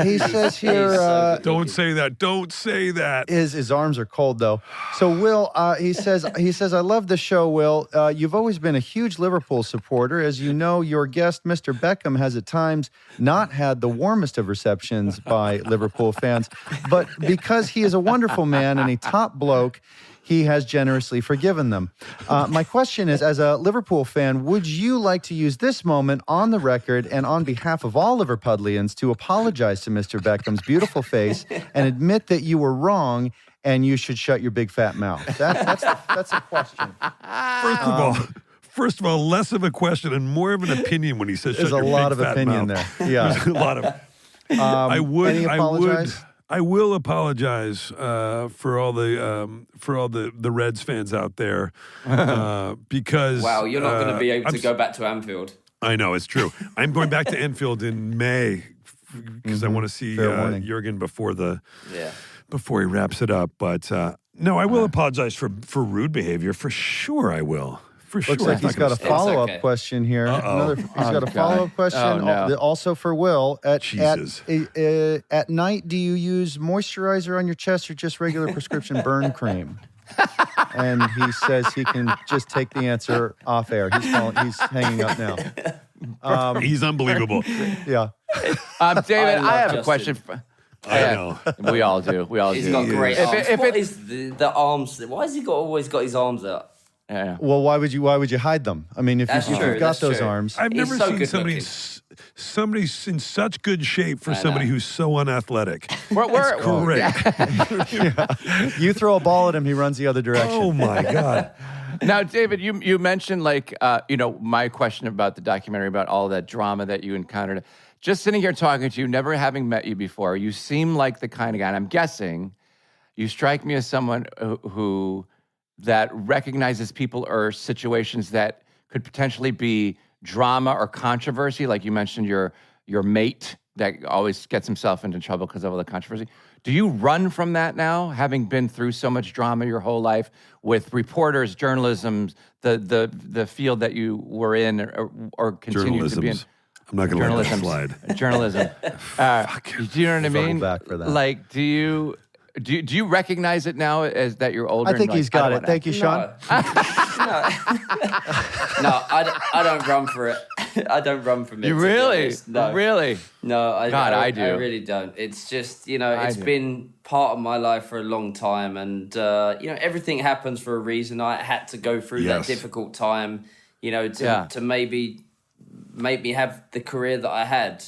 he says here. so good. Don't say that. Don't say that. His arms are cold though. So Will, he says I love the show. Will, you've always been a huge Liverpool supporter. As you know, your guest Mr. Beckham has at times not had the warmest of receptions by Liverpool fans, but because he is a wonderful man and a top bloke, he has generously forgiven them. My question is, as a Liverpool fan, would you like to use this moment on the record and on behalf of all Liverpudlians to apologize to Mr. Beckham's beautiful face and admit that you were wrong and you should shut your big fat mouth? That's a question. First of all, less of a question and more of an opinion when he says. There's "Shut a your lot big of fat opinion mouth." there. Yeah. There's a lot of. Any apologize? I will apologize for all the Reds fans out there because Wow, you're not going to be able I'm to go back to Anfield. I know it's true. I'm going back to Enfield in May because I want to see Fair warning. Jurgen before he wraps it up. But no, I will apologize for rude behavior for sure. I will. For sure. Looks like It's not he's got a gonna follow-up okay. question here. He's got a God. follow-up question Oh, no. also for Will. Jesus. At night, do you use moisturizer on your chest or just regular prescription burn cream? And he says he can just take the answer off air. He's hanging up now. He's unbelievable. Yeah. David, love I have a Justin. question. I know. We all do. We all He's do. got great If arms. it- if What it- is the arms? Why has he always got his arms out? Yeah. Well, why would you hide them? I mean, if That's you've true, got that's those true. arms. I've He's never so seen good somebody looking. somebody in such good shape for somebody who's so unathletic. We're Great. You throw a ball at him, he runs the other direction. Oh my God. Now, David, you mentioned my question about the documentary, about all that drama that you encountered. Just sitting here talking to you, never having met you before, you seem like the kind of guy, and I'm guessing you strike me as someone who that recognizes people or situations that could potentially be drama or controversy. Like you mentioned your mate that always gets himself into trouble because of all the controversy. Do you run from that now, having been through so much drama your whole life with reporters, journalism, the field that you were in or continue to be in? Journalisms. I'm not going to let that slide. Journalism. Do you know what I mean? back for that. Like, do you recognize it now as that you're older? I think and he's got I it. don't Thank you, Sean. No. I don't run for it. I don't run from it. You to be really? honest. No. Really? No, I do. I really don't. It's just, it's do. been part of my life for a long time. And, everything happens for a reason. I had to go through that difficult time, to maybe make me have the career that I had,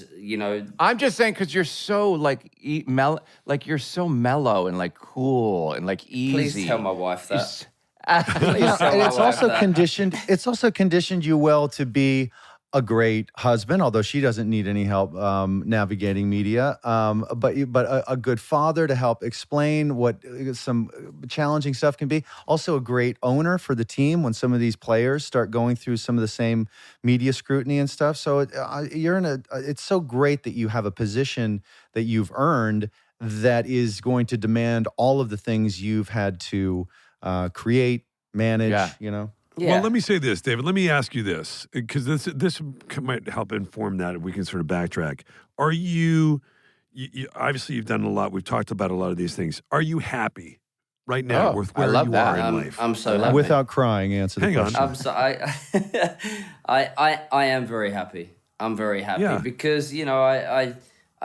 I'm just saying because you're so you're so mellow and like cool and like easy. Please tell my wife that. Yeah, and it's also conditioned. It's also conditioned you well to be a great husband, although she doesn't need any help navigating media. But a good father to help explain what some challenging stuff can be. Also, a great owner for the team when some of these players start going through some of the same media scrutiny and stuff. So you're in a. It's so great that you have a position that you've earned that is going to demand all of the things you've had to create, manage. Yeah. Well, let me say this, David. Let me ask you this, because this might help inform that, and we can sort of backtrack. Are you obviously you've done a lot. We've talked about a lot of these things. Are you happy right now with where you are in life? I'm so happy. Without crying, answer the question. I'm so, I am very happy. I'm very happy because, I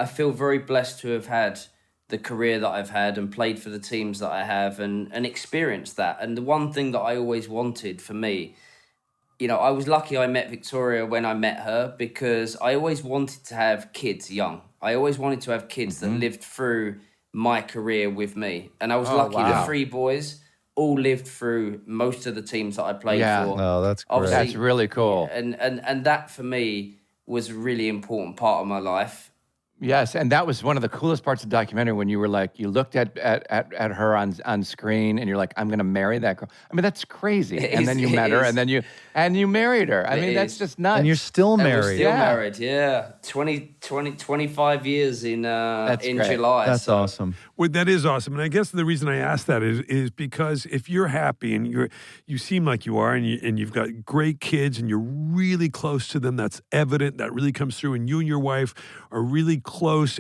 feel very blessed to have had the career that I've had and played for the teams that I have and experienced that. And the one thing that I always wanted for me, I was lucky I met Victoria when I met her because I always wanted to have kids young. I always wanted to have kids that lived through my career with me. And I was lucky. The 3 boys all lived through most of the teams that I played for. Oh, that's great. Obviously, That's really cool. And that for me was a really important part of my life. Yes, and that was one of the coolest parts of the documentary when you were like, you looked at her on screen and you're like, I'm going to marry that girl. I mean, that's crazy. And then you met her and then you married her. I mean, that's just nuts. And you're still married. And we're still married, 25 years in July. That's awesome. Well, that is awesome. And I guess the reason I ask that is because if you're happy and you seem like you are and you've got great kids and you're really close to them, that's evident, that really comes through, and you and your wife are really close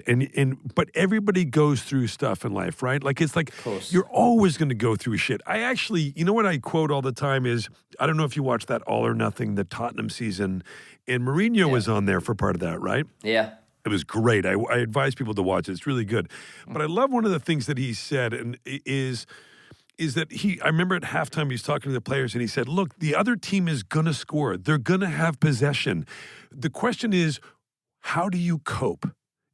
but everybody goes through stuff in life, right? Like it's like you're always going to go through shit. I actually, what I quote all the time is, I don't know if you watched that All or Nothing, the Tottenham season, and Mourinho was on there for part of that, right? Yeah. It was great. I advise people to watch it. It's really good. But I love one of the things that he said and is that I remember at halftime he was talking to the players and he said, look, the other team is going to score. They're going to have possession. The question is, how do you cope?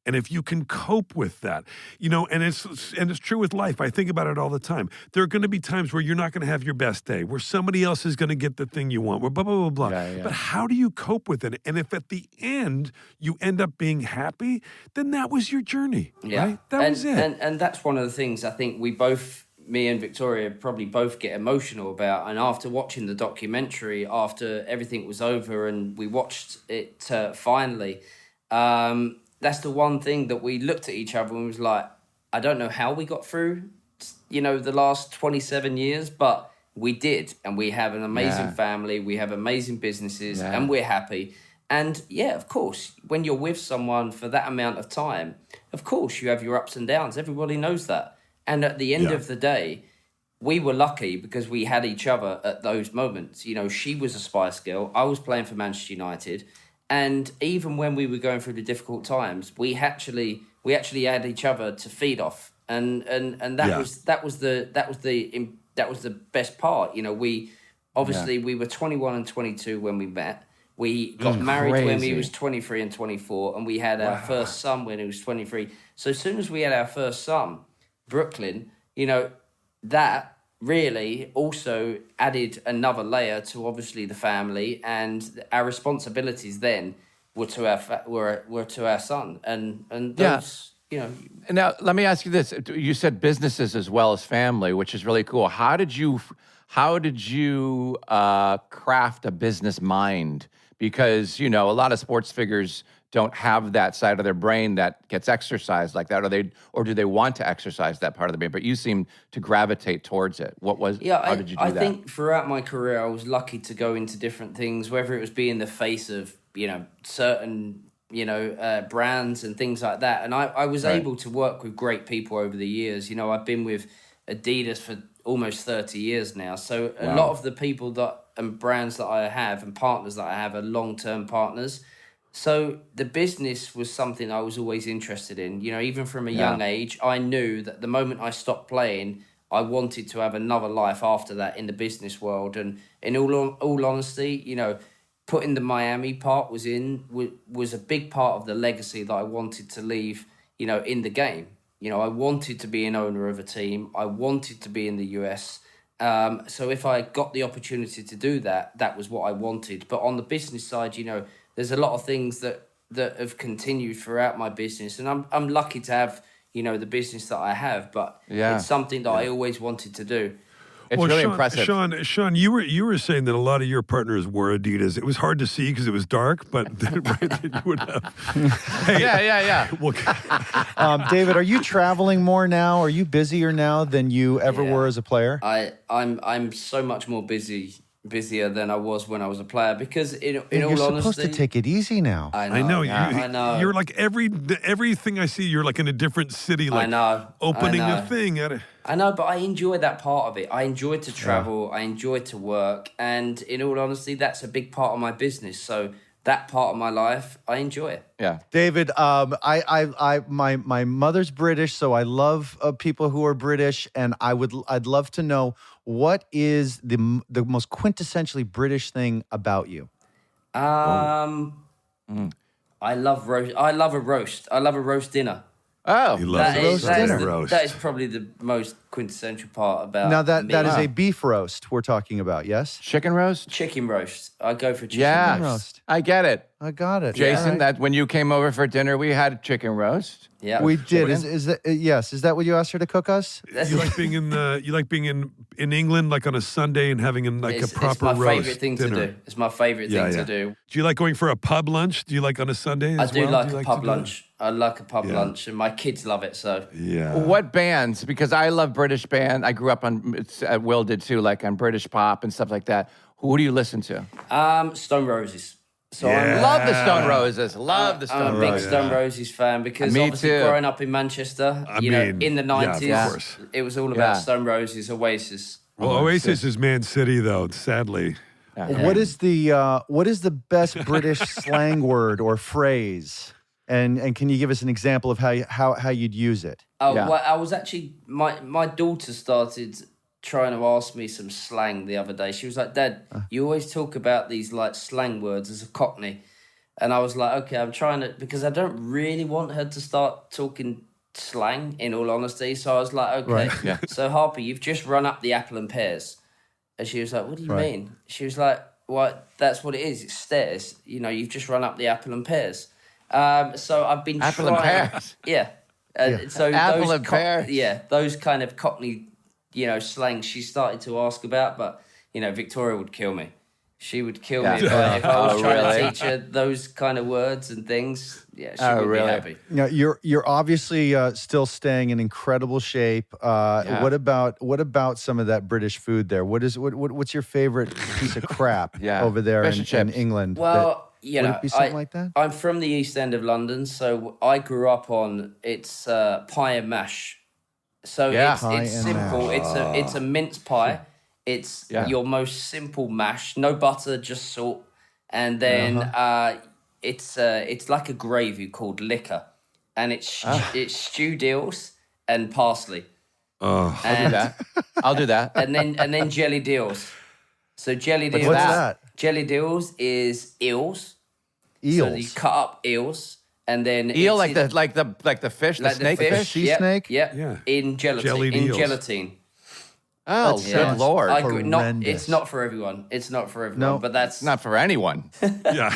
And if you can cope with that, and it's true with life. I think about it all the time. There are going to be times where you're not going to have your best day, where somebody else is going to get the thing you want, where blah, blah, blah, blah. Yeah. But how do you cope with it? And if at the end you end up being happy, then that was your journey, right? That was it. And that's one of the things I think me and Victoria probably both get emotional about. And after watching the documentary, after everything was over and we watched it finally, that's the one thing that we looked at each other and was like, I don't know how we got through, the last 27 years, but we did. And we have an amazing family. We have amazing businesses and we're happy. And of course, when you're with someone for that amount of time, of course you have your ups and downs. Everybody knows that. And at the end of the day, we were lucky because we had each other at those moments. She was a Spice Girl. I was playing for Manchester United. And even when we were going through the difficult times, we actually had each other to feed off, and that was the best part. We were 21 and 22 when we met. We got married when we was 23 and 24, and we had our first son when he was 23. So as soon as we had our first son, Brooklyn, that really also added another layer to obviously the family, and our responsibilities then were to our son and those, Now let me ask you this: you said businesses as well as family, which is really cool. How did you craft a business mind? Because a lot of sports figures don't have that side of their brain that gets exercised like that, or do they want to exercise that part of the brain? But you seem to gravitate towards it. How did you do that? I think throughout my career, I was lucky to go into different things, whether it was being the face of certain brands and things like that. And I was able to work with great people over the years. I've been with Adidas for almost 30 years now. So a lot of the people that and brands that I have and partners that I have are long-term partners. So the business was something I was always interested in. You know, even from a young age, I knew that the moment I stopped playing, I wanted to have another life after that in the business world. And in all honesty, you know, putting the Miami part was a big part of the legacy that I wanted to leave, you know, in the game. You know, I wanted to be an owner of a team. I wanted to be in the US. So if I got the opportunity to do that, that was what I wanted. But on the business side, you know, there's a lot of things that have continued throughout my business, and I'm lucky to have, you know, the business that I have. But it's something that I always wanted to do. It's really Sean, impressive. Sean, you were saying that a lot of your partners wore Adidas. It was hard to see because it was dark, but right, you would have. Hey, Yeah. Well, David, are you traveling more now? Are you busier now than you ever were as a player? I'm so much more busier than I was when I was a player, because in all You're honesty, supposed to take it easy now. I know. I know. You're like everything I see. You're like in a different city. Like I know. opening I know. a thing. I know, but I enjoy that part of it. I enjoy to travel. I enjoy to work, and in all honesty, that's a big part of my business. So that part of my life, I enjoy it. Yeah. David, my mother's British, so I love people who are British, and I'd love to know, what is the most quintessentially British thing about you? I love roast. I love a roast. I love a roast dinner. Oh, He loves roast. That is probably the most quintessential part about Now that me. is a beef roast we're talking about, yes? chicken roast? Chicken roast. I go for chicken Yeah. roast. I get it. I got it. Jason, All right. that when you came over for dinner, we had chicken roast. Yeah, We did. Is that yes? Is that what you asked her to cook us? You like being in England, like on a Sunday, and having a proper it's my roast favorite thing dinner. to do. It's my favorite thing to do. Do you like going for a pub lunch? Do you like on a Sunday? I As do well? like you a to pub do lunch. I like a pub lunch, and my kids love it. So that? Yeah. What bands? Because I love British band. I grew up on, Will did too, like on British pop and stuff like that. Who do you listen to? Stone Roses. So Yeah. Love the Stone Roses. Love the I'm Stone a big Roses. Stone Roses fan, because Me obviously too. growing up in Manchester, I you know, mean, in the yeah, of 90s, course. it was all about Yeah. Stone Roses, Oasis. Well, Oasis is Man City, though. Sadly. What is the best British slang word or phrase? And can you give us an example of how you'd use it? Oh, Yeah. well, I was actually, my daughter started trying to ask me some slang the other day. She was like, Dad, you always talk about these like slang words as a Cockney. And I was like, okay, I'm trying to, because I don't really want her to start talking slang, in all honesty. So I was like, okay. Right. Yeah. So Harper, you've just run up the apple and pears. And she was like, what do you mean? She was like, well, that's what it is. It's stairs. You know, you've just run up the apple and pears. So I've been Apple and trying. pears. Yeah. So Apple those and pears. Yeah, those kind of Cockney, you know, slang she started to ask about, but, you know, Victoria would kill me. She would kill me if I was Oh, trying really? to teach her those kind of words and things. Yeah, she Oh, would really? be happy. Now you're obviously still staying in incredible shape. What about some of that British food there? What's your favorite piece of crap over there Fish in and chips. England? Well, you would know, it be something like that? I'm from the East End of London, so I grew up on pie and mash. So Yeah. Pie it's and simple. mash. It's a mince pie. It's your most simple mash, no butter, just salt, and then it's like a gravy called liquor, and it's stewed eels and parsley. Oh, I'll do that. and then jellied eels. So jellied eels. What's that? Jellied eels is eels. Eels. So you cut up eels, and then Eel, it's like the fish, the like snake the fish. Sea snake? Yep. Yeah. In gelatin. Jellied in eels. gelatine. Oh, That good sounds lord! horrendous. It's not for everyone. It's not for everyone. No. But that's Not for anyone. yeah.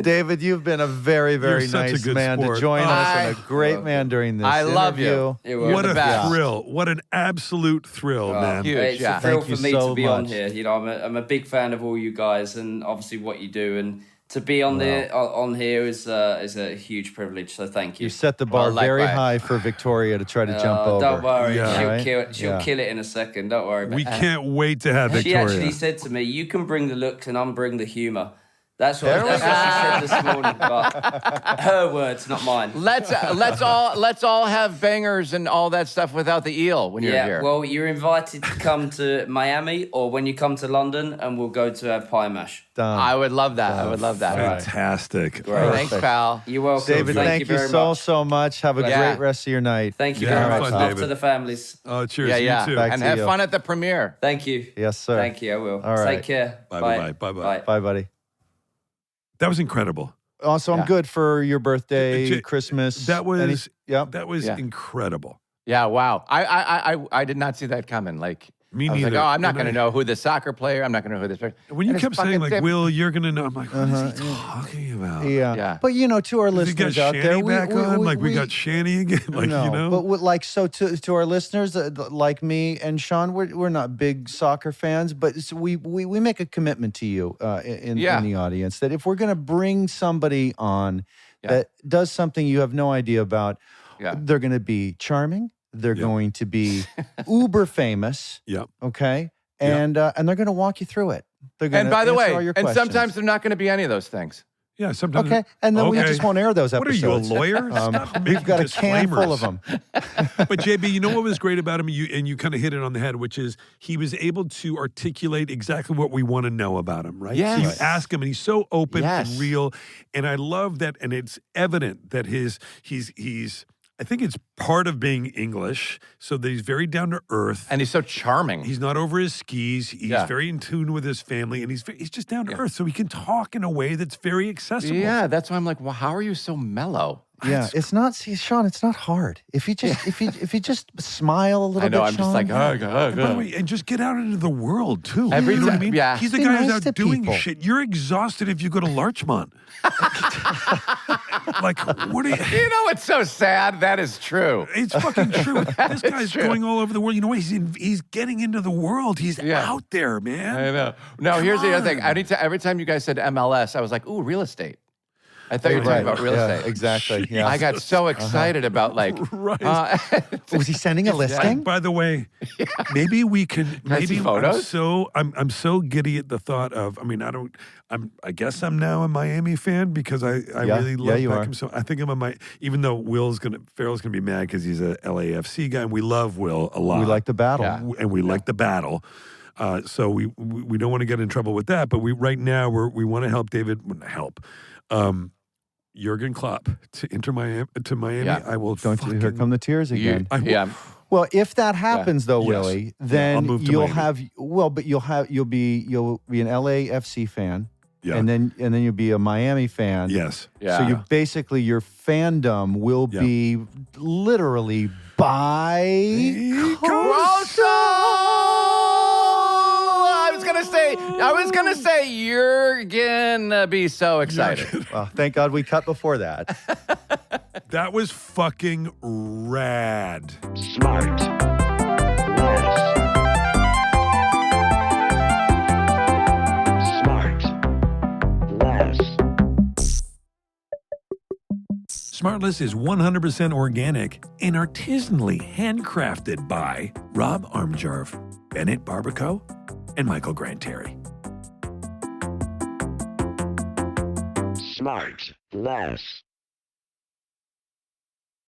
David, you've been a very, very You're such a nice good man sport. to join us, and a great Welcome. man during this I love you. interview. You're You're What the a best. thrill. What an absolute thrill, man. huge. it's Yeah. a thrill Thank you for me so to be on much. here. You know, I'm a big fan of all you guys and obviously what you do, and to be on on here is a huge privilege. So thank you. You set the bar Well, very likewise. high for Victoria to try to jump over. Don't worry, Yeah. she'll Right? kill. She'll Yeah. kill it in a second. Don't worry. We About it. can't wait to have She Victoria. actually said to me, "You can bring the looks, and I'm bring the humor." That's what she said this morning, but her words, not mine. Let's all have bangers and all that stuff without the eel when you're here. Well, you're invited to come to Miami, or when you come to London, and we'll go to have pie mash. Done. I would love that. I would love that. Fantastic. Right. Thanks, pal. You're welcome. David, thank you very so, much. so much. Have a great rest of your night. Thank you Yeah, very have much. fun, Love David. to the families. Oh, cheers. Yeah. You too. Back And to have you. fun at the premiere. Thank you. Yes, sir. Thank you. I will. All right. Take care. Bye-bye. Bye. Bye-bye. Bye, buddy. That was incredible. Also, I'm good for your birthday, Christmas. That was Yep. that was incredible. Yeah, wow. I did not see that coming. Like, Me I was neither. like, oh, I'm not And going to know who the soccer player. I'm not going to know who this person. When you And kept it's saying, fucking like, Will, you're going to know, I'm like, what is he talking about? Yeah. But, you know, to our We got listeners out Shanny there, back on? Like, we got Shanny again? Like, no, you know? but like, so to our listeners, like me and Sean, we're not big soccer fans, but we make a commitment to you in the audience that if we're going to bring somebody on that does something you have no idea about, they're going to be charming. They're going to be uber famous. Yep. Okay. And they're going to walk you through it. They're going And to by the answer way, all your and questions. sometimes they're not going to be any of those things. Yeah, sometimes. Okay. And then we just won't air those What are episodes. you, a lawyer? We've got a can full of them. But JB, you know what was great about him? You kind of hit it on the head, which is he was able to articulate exactly what we want to know about him, right? Yes. So you ask him, and he's so open and Yes. real. And I love that, and it's evident that he's I think it's part of being English, so that he's very down to earth. And he's so charming. He's not over his skis. He's very in tune with his family, and he's just down to earth. So he can talk in a way that's very accessible. Yeah, that's why I'm like, well, how are you so mellow? Yeah, it's not, Sean, it's not hard. If you just if you just smile a little I know, bit, I'm just Sean, like, And by the way, and just get out into the world too. Every you know what I time- mean? yeah. He's the Be guy who's nice out to doing people. shit. You're exhausted if you go to Larchmont. Like, what are you? You know, it's so sad. That is true. It's fucking true. This guy's true. going all over the world. You know what? He's getting into the world. He's out there, man. I know. No, here's the other thing. Every time you guys said MLS, I was like, ooh, real estate. I thought you were talking about real estate. Exactly. Yeah. I got so excited about like, Right. Was he sending a listing? By the way, maybe we can. I see Maybe photos? I'm so giddy at the thought of. I mean, I guess I'm now a Miami fan because I really love you Beckham. are. So I think I'm a Miami. Even though Farrell's gonna be mad because he's a LAFC guy, and we love Will a lot. We like the battle. Yeah. And we like the battle. So we don't want to get in trouble with that. But right now we want to help David. Help. Jurgen Klopp to Miami. Yeah. I will. Don't you? Here come the tears again. Yeah. Well, if that happens, though, Yes. Willie, I'll then move to you'll Miami. have but you'll be an LAFC fan, Yeah. and then you'll be a Miami fan. Yes. Yeah. So you basically your fandom will be literally by I was gonna say you're gonna be so excited. Well, thank God we cut before that. That was fucking rad. SmartLess is 100% organic and artisanally handcrafted by Rob Armjarv, Bennett Barbaco, and Michael Granteri. SmartLess.